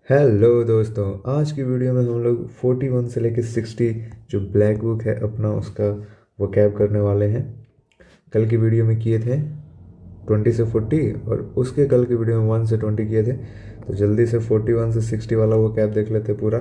Hello दोस्तों, आज की वीडियो में हम लोग 41 से लेकर 60 जो ब्लैक बुक है अपना उसका वो कैब करने वाले हैं। कल की वीडियो में किए थे 20 से 40 और उसके कल की वीडियो में 1 से 20 किए थे। तो जल्दी से 41 से 60 वाला वो कैब देख लेते पूरा।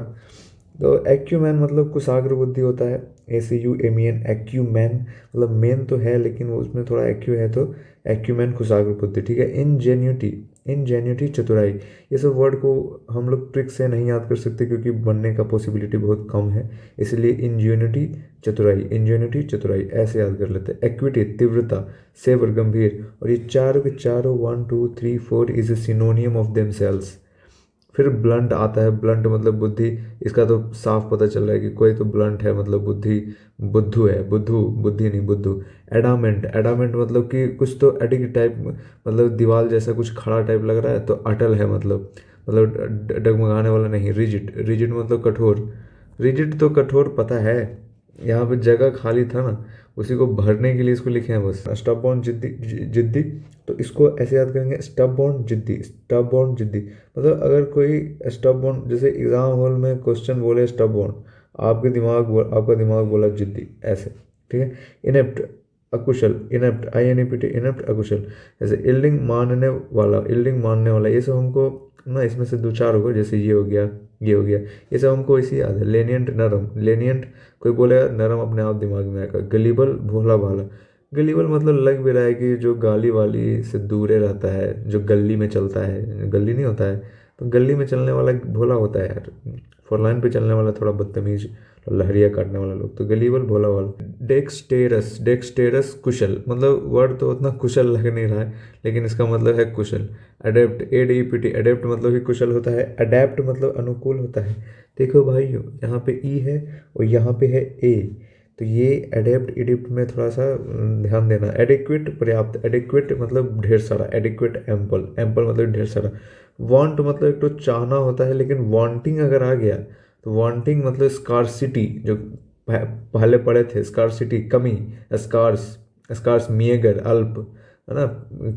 तो एक्यूमैन मतलब कुशाग्र बुद्धि होता है। ACUMEN एक्यूमैन मतलब मेन तो है लेकिन वो उसमें थोड़ा एक्यू है तो एक्यूमैन कुशाग्र बुद्धि, ठीक है। इनजेन्यूटी, इनजेन्यूटी चतुराई, ये सब वर्ड को हम लोग ट्रिक से नहीं याद कर सकते क्योंकि बनने का पॉसिबिलिटी बहुत कम है। इसलिए इंजेन्यूटी चतुराई, इंजेन्यूटी चतुराई ऐसे याद कर लेते हैं। एक्विटी तीव्रता, सेवर गंभीर, और ये चारों के चारों 1 2 3 4 इज ए सिनोनियम ऑफ देमसेल्व्स। फिर ब्लंट आता है, ब्लंट मतलब बुद्धि। इसका तो साफ पता चल रहा है कि कोई तो ब्लंट है मतलब बुद्धि, बुद्धू है, बुद्धू, बुद्धि नहीं बुद्धू। एडामेंट, एडामेंट मतलब कि कुछ तो एडिक टाइप, मतलब दीवार जैसा कुछ खड़ा टाइप लग रहा है तो अटल है मतलब डगमगाने वाला नहीं। रिजिड, रिजिड मतलब कठोर। रिजिड तो कठोर पता है, यहाँ पे जगह खाली था ना, उसी को भरने के लिए इसको लिखे हैं बस। स्टबबॉर्न जिद्दी, जिद्दी, तो इसको ऐसे याद करेंगे, स्टबबॉर्न जिद्दी, स्टबबॉर्न जिद्दी। मतलब अगर कोई स्टबबॉर्न, जैसे एग्जाम हॉल में क्वेश्चन बोले स्टबबॉर्न, आपका दिमाग बोला जिद्दी, ऐसे, ठीक है। इनेप्ट, अकुशल, इनेप्ट, INEPT, इनेप्ट अकुशल। जैसे इल्डिंग मानने वाला, इल्डिंग मानने वाला, ये सब हमको ना इसमें से दो चार होगा, जैसे ये हो गया, ये हो गया, ये सब हमको इसी याद है। लेनियंट नरम, लेनियंट कोई बोलेगा नरम अपने आप दिमाग में आएगा। गलीबल भोला भाला, गलीबल मतलब लग भी रहा है कि जो गाली वाली से दूरे रहता है, जो गली में चलता है, गली नहीं होता है तो गली में चलने वाला भोला होता है यार। फोर लाइन पे चलने वाला थोड़ा बदतमीज, लहरिया काटने वाला लोग तो गलीबल भोला वाला। डेक्सटेरस, डेक्सटेरस कुशल, मतलब वर्ड तो उतना कुशल लग नहीं रहा है लेकिन इसका मतलब है कुशल। अडेप्ट, ADEPT, अडेप्ट मतलब ही कुशल होता है। अडेप्ट मतलब अनुकूल होता है। देखो भाइयों, यहाँ पे ई है और यहाँ पे है ए, तो ये एडेप्ट इडिप्ट में थोड़ा सा ध्यान देना। एडिक्वेट पर्याप्त, एडिक्वेट मतलब ढेर सारा, एडिक्वेट एम्पल, एम्पल मतलब ढेर सारा। वांट मतलब एक तो चाहना होता है लेकिन वांटिंग अगर आ गया तो वांटिंग मतलब स्कार्सिटी, जो पहले पढ़े थे, स्कार्सिटी कमी, स्कार्स, स्कार्स मिएगर अल्प, है ना,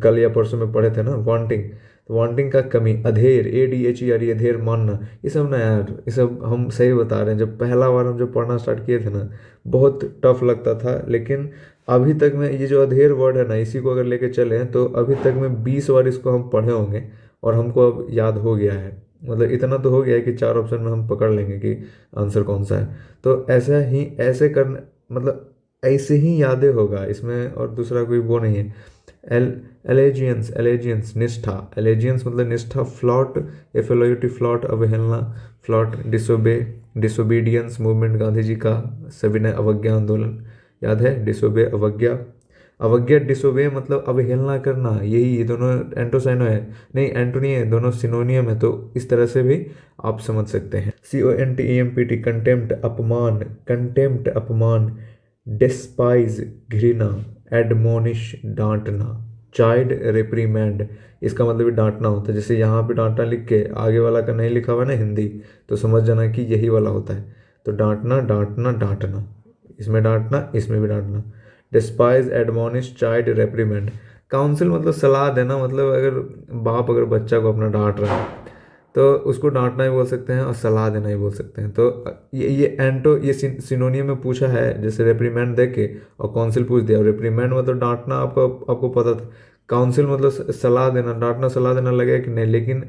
कल या परसों में पढ़े थे ना वांटिंग। तो वांटिंग का कमी। अधेर, ADHER, अधेर मानना, ये सब ना यार, ये सब हम सही बता रहे हैं। जब पहला बार हम जब पढ़ना स्टार्ट किए थे ना, बहुत टफ लगता था लेकिन अभी तक में ये जो अधेर वर्ड है ना, इसी को अगर लेके चले तो अभी तक में 20 बार इसको हम पढ़े होंगे और हमको अब याद हो गया है। मतलब इतना तो हो गया है कि चार ऑप्शन में हम पकड़ लेंगे कि आंसर कौन सा है। तो ऐसा ही ऐसे करने, मतलब ऐसे ही यादें होगा इसमें, और दूसरा कोई वो नहीं है। एल एलेजियंस, एलेजियंस निष्ठा, एलेजियंस मतलब निष्ठा। फ्लॉट, FLOUT फ्लॉट अवहेलना, flout disobey, disobedience movement Gandhi ji का सविनय अवज्ञा आंदोलन, याद है, डिसोबे अवज्ञा। अवज्ञा डिसोबे मतलब अवहेलना करना, यही ये दोनों एंटोसाइनो है, नहीं एंटोनी है, दोनों सिनोनियम है, तो इस तरह से भी आप समझ सकते हैं। CONTEMPT कंटेम्प्ट अपमान, कंटेम्प्ट अपमान। डिस्पाइज घृणा, एडमोनिश डांटना, चाइल्ड रिप्रीमेंड, इसका मतलब भी डांटना होता है। जैसे यहाँ पे डांटना लिख के आगे वाला का नहीं लिखा हुआ ना हिंदी, तो समझ जाना कि यही वाला होता है। तो डांटना, डांटना, डांटना, इसमें डांटना, इसमें भी डांटना। Despise, admonish, child reprimand. Counsel मतलब सलाह देना, मतलब अगर बाप अगर बच्चा को अपना डांट रहा है तो उसको डांटना ही बोल सकते हैं और सलाह देना ही बोल सकते हैं। तो ये एंटो, ये सिनोनियम में पूछा है, जैसे रेप्रीमेंड दे के और काउंसिल पूछ दिया। रेप्रीमेंड मतलब डांटना, आपको आपको पता था। काउंसिल मतलब सलाह देना, डांटना सलाह देना लगेगा कि नहीं, लेकिन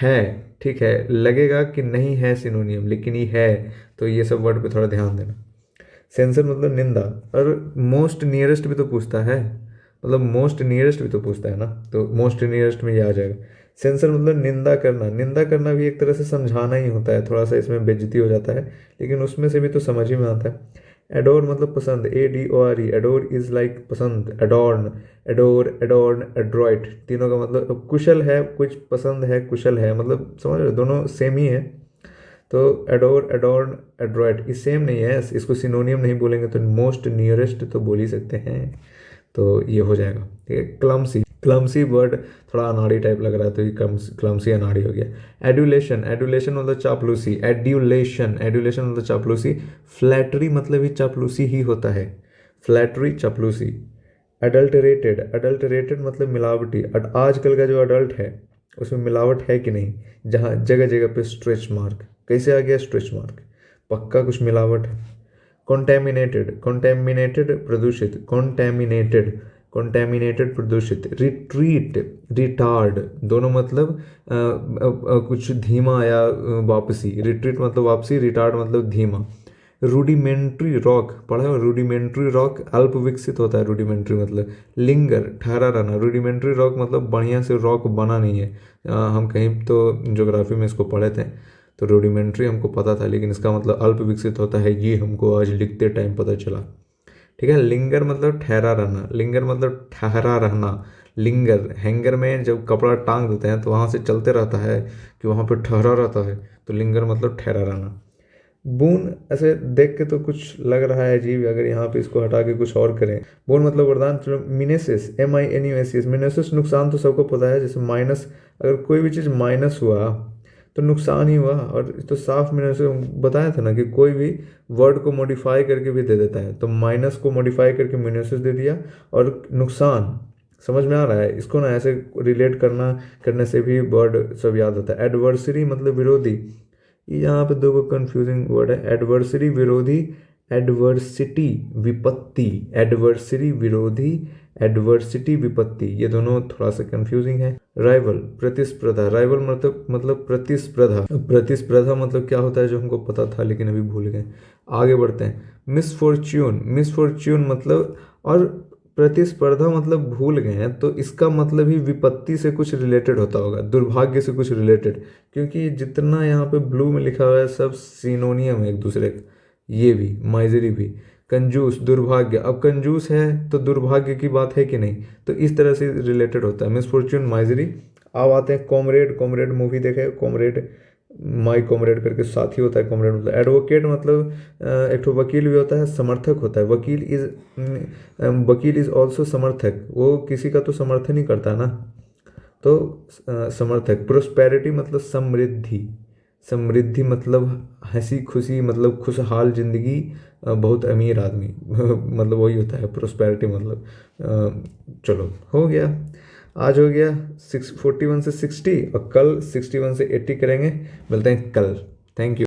है, ठीक है, लगेगा कि नहीं है सिनोनियम लेकिन ये है, तो ये सब वर्ड पे थोड़ा ध्यान देना। सेंसर मतलब निंदा, और मोस्ट नियरेस्ट भी तो पूछता है, मतलब मोस्ट नियरेस्ट भी तो पूछता है ना, तो मोस्ट नियरेस्ट में ये आ जाएगा। सेंसर मतलब निंदा करना, निंदा करना भी एक तरह से समझाना ही होता है, थोड़ा सा इसमें बेइज्जती हो जाता है लेकिन उसमें से भी तो समझ ही में आता है। एडोर मतलब पसंद, ADORE, एडोर इज लाइक पसंद। एडोर्न, एडोर, एडोर्न, एड्रॉइट, तीनों का मतलब कुशल है, कुछ पसंद है, कुशल है, मतलब समझ रहे हो, दोनों सेम ही है। तो एडोर, एडोर्न, एड्रॉइट ये सेम नहीं है, इसको सिनोनियम नहीं बोलेंगे तो मोस्ट नियरेस्ट तो बोल ही सकते हैं। तो ये हो जाएगा, ठीक है। क्लमसी, क्लमसी वर्ड थोड़ा अनाड़ी टाइप लग रहा है तो ये क्लमसी अनाड़ी हो गया। एडुलेशन, एडुलेशन मतलब चापलूसी, एड्यूलेशन, एडुलेशन मतलब चापलूसी। फ्लैटरी मतलब ही चापलूसी ही होता है, फ्लैटरी चापलूसी। अडल्टरेटेड, अडल्टरेटेड मतलब मिलावटी। आजकल का जो अडल्ट है उसमें मिलावट है कि नहीं, जहाँ जगह जगह पे स्ट्रेच मार्क, कैसे आ गया स्ट्रेच मार्क, पक्का कुछ मिलावट है। कॉन्टेमिनेटेड, कॉन्टेमिनेटेड प्रदूषित, कॉन्टेमिनेटेड, कॉन्टेमिनेटेड प्रदूषित। रिट्रीट, रिटार्ड, दोनों मतलब कुछ धीमा या वापसी। रिट्रीट मतलब वापसी, रिटार्ड मतलब धीमा। रूडिमेंट्री रॉक पढ़ा है, रूडिमेंट्री रॉक अल्प विकसित होता है, रूडिमेंट्री मतलब। लिंगर, ठहरा रहना। रूडिमेंट्री रॉक मतलब बढ़िया से रॉक बना नहीं है। हम कहीं तो ज्योग्राफी में इसको पढ़े थे, तो रूडिमेंट्री हमको पता था, लेकिन इसका मतलब अल्प विकसित होता है, ये हमको आज लिखते टाइम पता चला। ठीक है। लिंगर मतलब ठहरा रहना, लिंगर मतलब ठहरा रहना। लिंगर, हैंगर में जब कपड़ा टांग देते हैं तो वहाँ से चलते रहता है कि वहाँ पे ठहरा रहता है, तो लिंगर मतलब ठहरा रहना। बून, ऐसे देख के तो कुछ लग रहा है अजीब, अगर यहाँ पे इसको हटा के कुछ और करें। बून मतलब वरदान। चलो मिनेसिस, MINUSIS, मिनेसिस नुकसान तो सबको पता है, जैसे माइनस, अगर कोई भी चीज़ माइनस हुआ तो नुकसान ही हुआ। और तो साफ मैंने उसे बताया था ना कि कोई भी वर्ड को मॉडिफाई करके भी दे देता है, तो माइनस को मॉडिफाई करके मिनेसिस दे दिया। और नुकसान समझ में आ रहा है, इसको ना ऐसे रिलेट करने से भी वर्ड सब याद होता है। एडवर्सरी मतलब विरोधी, यहाँ पे दो कंफ्यूजिंग वर्ड है, एडवर्सरी विरोधी, एडवर्सिटी विपत्ति। एडवर्सरी विरोधी, एडवर्सिटी विपत्ति, ये दोनों थोड़ा सा कंफ्यूजिंग है। राइवल, प्रतिस्पर्धा। राइवल मतलब प्रतिस्पर्धा। प्रतिस्पर्धा मतलब क्या होता है जो हमको पता था लेकिन अभी भूल गए। आगे बढ़ते हैं। मिसफॉर्च्यून, मिसफॉर्च्यून मतलब, और प्रतिस्पर्धा मतलब भूल गए हैं, तो इसका मतलब ही विपत्ति से कुछ रिलेटेड होता होगा, दुर्भाग्य से कुछ रिलेटेड, क्योंकि जितना यहाँ पे ब्लू में लिखा हुआ है सब सिनोनियम है एक दूसरे का। ये भी, माइजरी भी। कंजूस, दुर्भाग्य, अब कंजूस है तो दुर्भाग्य की बात है कि नहीं, तो इस तरह से रिलेटेड होता है मिसफॉर्च्यून, माइजरी। अब आते हैं कॉमरेड। कॉमरेड मूवी देखे, कॉमरेड, माई कॉमरेड करके साथी होता है कॉमरेड मतलब। एडवोकेट मतलब एक ठो वकील भी होता है, समर्थक होता है। वकील इज ऑल्सो समर्थक, वो किसी का तो समर्थन ही करता है ना, तो समर्थक। प्रोस्पेरिटी मतलब समृद्धि, समृद्धि मतलब हंसी खुशी, मतलब खुशहाल जिंदगी, बहुत अमीर आदमी मतलब वही होता है प्रोस्पेरिटी मतलब। चलो हो गया, आज हो गया 41 से 60, और कल 61 से 80 करेंगे। मिलते हैं कल। Thank you.